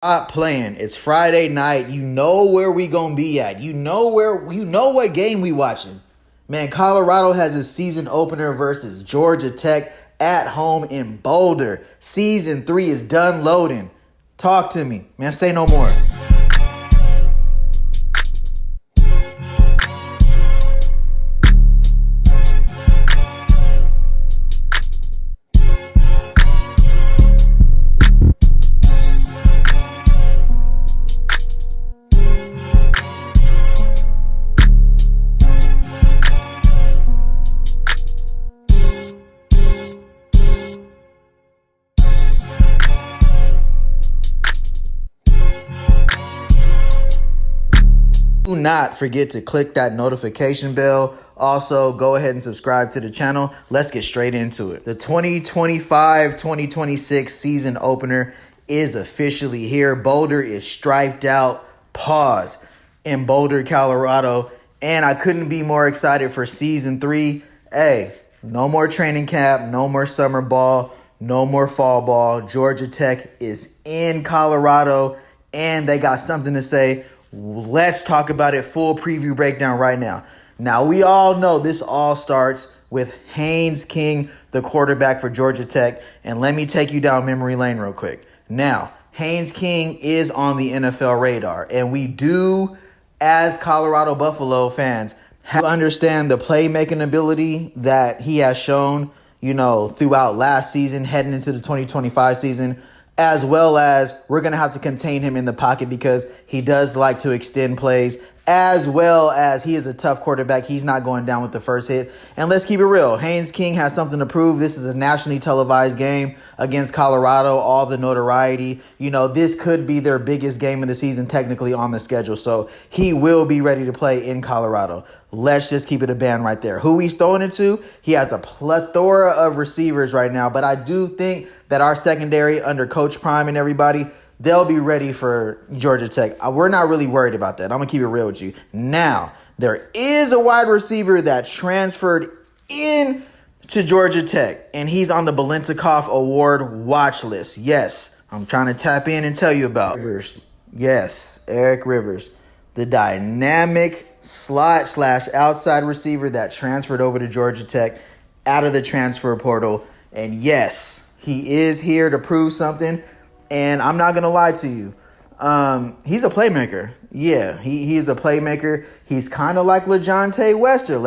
Stop playing. It's Friday night. You know where we gonna be at. You know what game we watching. Man, Colorado has a season opener versus Georgia Tech at home in Boulder. Season 3 is done loading. Talk to me. Man, say no more. Do not forget to click that notification bell. Also, go ahead and subscribe to the channel. Let's get straight into it. The 2025-2026 season opener is officially here. Boulder is striped out. Pause. In Boulder, Colorado. And I couldn't be more excited for season 3. Hey, no more training camp, no more summer ball, no more fall ball. Georgia Tech is in Colorado, and they got something to say. Let's talk about it. Full preview breakdown right now. Now, we all know this all starts with Haynes King, the quarterback for Georgia Tech. And let me take you down memory lane real quick. Now, Haynes King is on the NFL radar. And we do, as Colorado Buffalo fans, have to understand the playmaking ability that he has shown, throughout last season, heading into the 2025 season. As well as we're going to have to contain him in the pocket because he does like to extend plays, as well as he is a tough quarterback. He's not going down with the first hit. And let's keep it real. Haynes King has something to prove. This is a nationally televised game against Colorado, all the notoriety. This could be their biggest game of the season technically on the schedule. So he will be ready to play in Colorado. Let's just keep it a band right there. Who he's throwing it to? He has a plethora of receivers right now, but I do think that our secondary under Coach Prime and everybody, they'll be ready for Georgia Tech. We're not really worried about that. I'm going to keep it real with you. Now, there is a wide receiver that transferred in to Georgia Tech, and he's on the Balintikoff Award watch list. Yes, I'm trying to tap in and tell you about Rivers. Yes, Eric Rivers, the dynamic slot/outside receiver that transferred over to Georgia Tech out of the transfer portal. And yes, he is here to prove something. And I'm not going to lie to you. He's a playmaker. Yeah, he is a playmaker. He's kind of like LaJohntay Wester.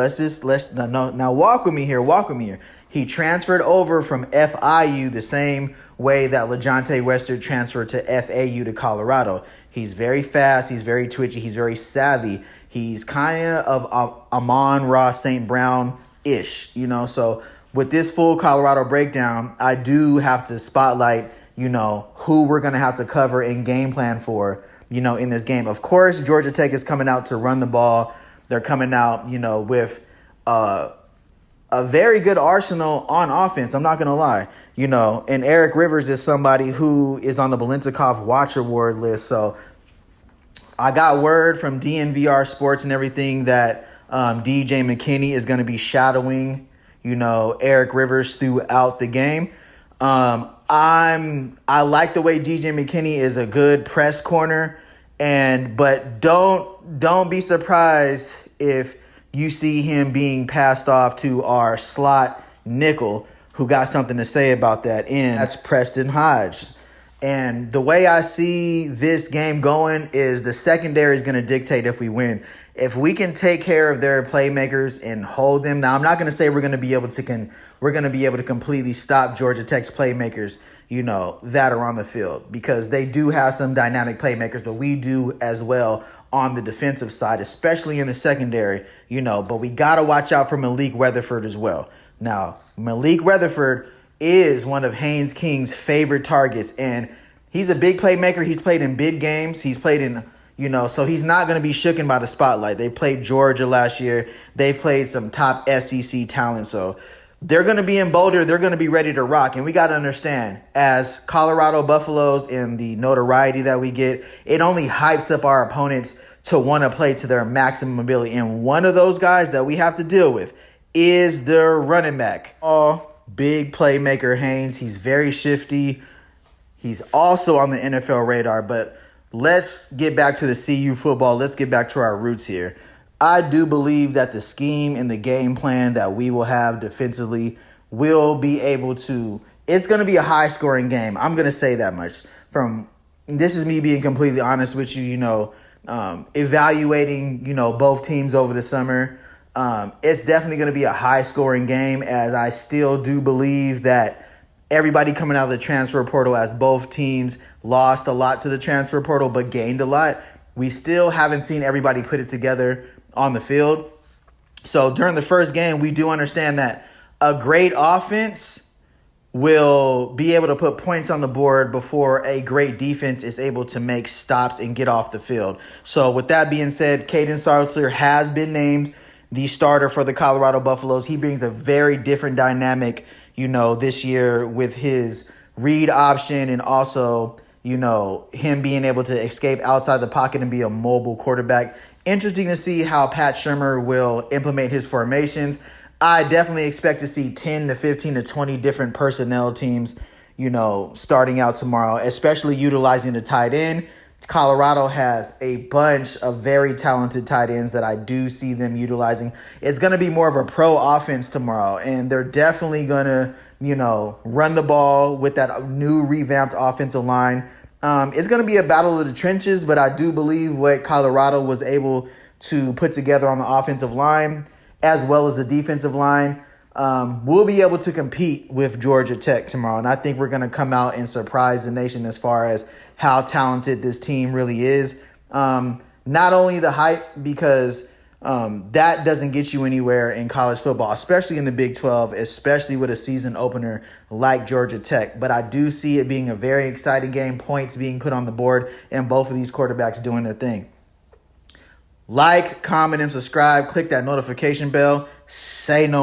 Now walk with me here. He transferred over from FIU the same way that LaJohntay Wester transferred to FAU to Colorado. He's very fast. He's very twitchy. He's very savvy. He's kind of Amon-Ra St. Brown-ish, So with this full Colorado breakdown, I do have to spotlight, who we're going to have to cover and game plan for, in this game. Of course, Georgia Tech is coming out to run the ball. They're coming out, with a very good arsenal on offense. I'm not going to lie, and Eric Rivers is somebody who is on the Balintikoff Watch Award list. So I got word from DNVR Sports and everything that DJ McKinney is going to be shadowing, Eric Rivers throughout the game. I like the way DJ McKinney is a good press corner, but don't be surprised if you see him being passed off to our slot nickel, who got something to say about that. And that's Preston Hodge. And the way I see this game going is the secondary is going to dictate if we win. If we can take care of their playmakers and hold them. Now, I'm not going to say we're going to be able to completely stop Georgia Tech's playmakers, that are on the field, because they do have some dynamic playmakers, but we do as well on the defensive side, especially in the secondary, but we got to watch out for Malik Weatherford as well. Now, Malik Weatherford is one of Haynes King's favorite targets, and he's a big playmaker. He's played in big games. He's played in, so he's not going to be shooken by the spotlight. They played Georgia last year. They played some top SEC talent, so they're going to be in Boulder. They're going to be ready to rock, and we got to understand, as Colorado Buffaloes and the notoriety that we get, it only hypes up our opponents to want to play to their maximum ability, and one of those guys that we have to deal with is their running back. Big playmaker Haynes. He's very shifty. He's also on the NFL radar, but let's get back to the CU football. Let's get back to our roots here. I do believe that the scheme and the game plan that we will have defensively will be able to – it's going to be a high-scoring game. I'm going to say that much. This is me being completely honest with you, evaluating, both teams over the summer. It's definitely going to be a high-scoring game, as I still do believe that everybody coming out of the transfer portal, as both teams lost a lot to the transfer portal but gained a lot, we still haven't seen everybody put it together on the field. So during the first game, we do understand that a great offense will be able to put points on the board before a great defense is able to make stops and get off the field. So with that being said, Caden Sartzler has been named the starter for the Colorado Buffaloes. He brings a very different dynamic, this year with his read option and also, him being able to escape outside the pocket and be a mobile quarterback. Interesting to see how Pat Shurmur will implement his formations. I definitely expect to see 10 to 15 to 20 different personnel teams, starting out tomorrow, especially utilizing the tight end. Colorado has a bunch of very talented tight ends that I do see them utilizing. It's going to be more of a pro offense tomorrow, and they're definitely going to, run the ball with that new revamped offensive line. It's going to be a battle of the trenches, but I do believe what Colorado was able to put together on the offensive line as well as the defensive line, we'll be able to compete with Georgia Tech tomorrow. And I think we're going to come out and surprise the nation as far as how talented this team really is. Not only the hype, because that doesn't get you anywhere in college football, especially in the Big 12, especially with a season opener like Georgia Tech. But I do see it being a very exciting game, points being put on the board, and both of these quarterbacks doing their thing. Like, comment, and subscribe. Click that notification bell. Say no